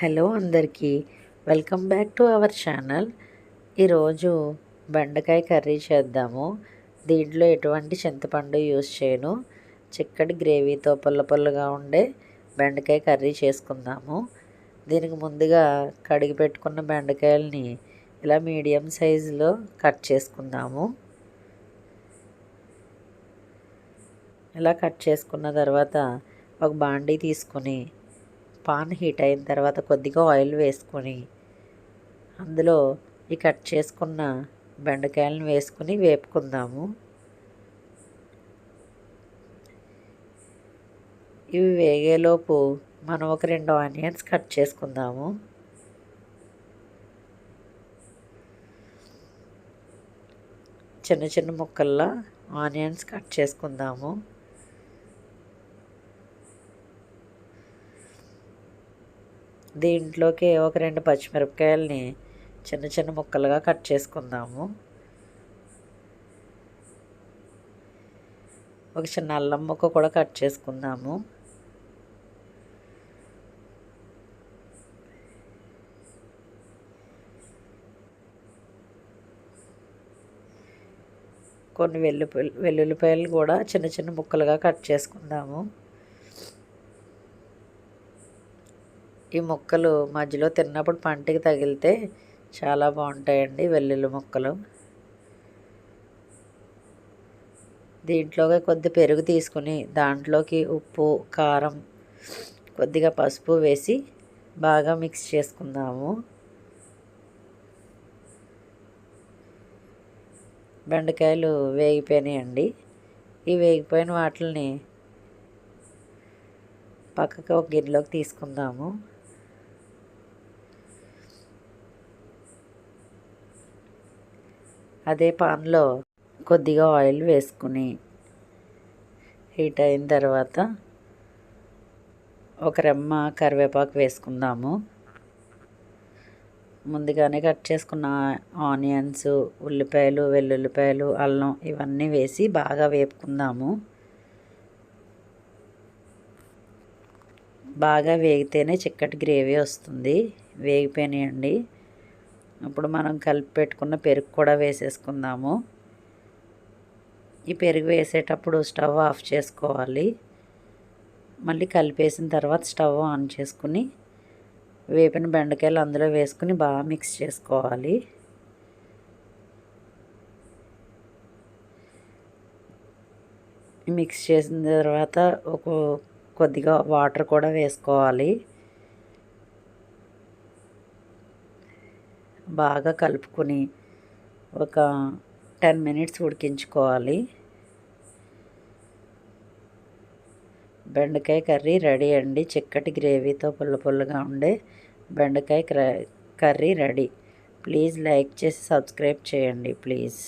Hello అందరికీ, welcome back to our channel. ఈరోజు బెండకాయ కర్రీ చేద్దాము. దీంట్లో ఎటువంటి చింతపండు యూస్ చేయను. చిక్కటి గ్రేవీతో పుల్లగా ఉండే బెండకాయ కర్రీ చేసుకుందాము. దీనికి ముందుగా కడిగి పెట్టుకున్న బెండకాయలని ఇలా మీడియం సైజులో కట్ చేసుకుందాము. ఇలా కట్ చేసుకున్న తర్వాత ఒక బాండీ తీసుకొని పాన్ హీట్ అయిన తర్వాత కొద్దిగా ఆయిల్ వేసుకొని అందులో ఈ కట్ చేసుకున్న బెండకాయలను వేసుకొని వేపుకుందాము. ఇవి వేగేలోపు మనం ఒక 2 ఆనియన్స్ కట్ చేసుకుందాము. చిన్న చిన్న ముక్కల్లా ఆనియన్స్ కట్ చేసుకుందాము. దీంట్లోకి ఒక 2 పచ్చిమిరపకాయలని చిన్న చిన్న ముక్కలుగా కట్ చేసుకుందాము. ఒక చిన్న అల్లం ముక్క కూడా కట్ చేసుకుందాము. కొన్ని వెల్లుల్లిపాయలు కూడా చిన్న చిన్న ముక్కలుగా కట్ చేసుకుందాము. ఈ ముక్కలు మధ్యలో తిన్నప్పుడు పంటికి తగిలితే చాలా బాగుంటాయండి వెల్లుల్లి ముక్కలు. దీంట్లోకి కొద్ది పెరుగు తీసుకుని దాంట్లోకి ఉప్పు, కారం, కొద్దిగా పసుపు వేసి బాగా మిక్స్ చేసుకుందాము. బెండకాయలు వేగిపోయినాయండి. ఈ వేగిపోయిన వాటిని పక్కకి ఒక గిన్నెలోకి తీసుకుందాము. అదే పాన్లో కొద్దిగా ఆయిల్ వేసుకుని హీట్ అయిన తర్వాత ఒక రెమ్మ కరివేపాకు వేసుకుందాము. ముందుగానే కట్ చేసుకున్న ఆనియన్స్, ఉల్లిపాయలు, వెల్లుల్లిపాయలు, అల్లం ఇవన్నీ వేసి బాగా వేపుకుందాము. బాగా వేగితేనే చిక్కటి గ్రేవీ వస్తుంది. వేగిపోయినాయండి. ఇప్పుడు మనం కలిపి పెట్టుకున్న పెరుగు కూడా వేసేసుకుందాము. ఈ పెరుగు వేసేటప్పుడు స్టవ్ ఆఫ్ చేసుకోవాలి. మళ్ళీ కలిపేసిన తర్వాత స్టవ్ ఆన్ చేసుకుని వేపిన బెండకాయలు అందులో వేసుకుని బాగా మిక్స్ చేసుకోవాలి. మిక్స్ చేసిన తర్వాత కొద్దిగా వాటర్ కూడా వేసుకోవాలి. బాగా కలుపుకొని ఒక 10 మినిట్స్ ఉడికించుకోవాలి. బెండకాయ కర్రీ రెడీ అండి. చిక్కటి గ్రేవీతో పుల్లగా ఉండే బెండకాయ కర్రీ రెడీ. ప్లీజ్ లైక్ చేసి సబ్స్క్రైబ్ చేయండి ప్లీజ్.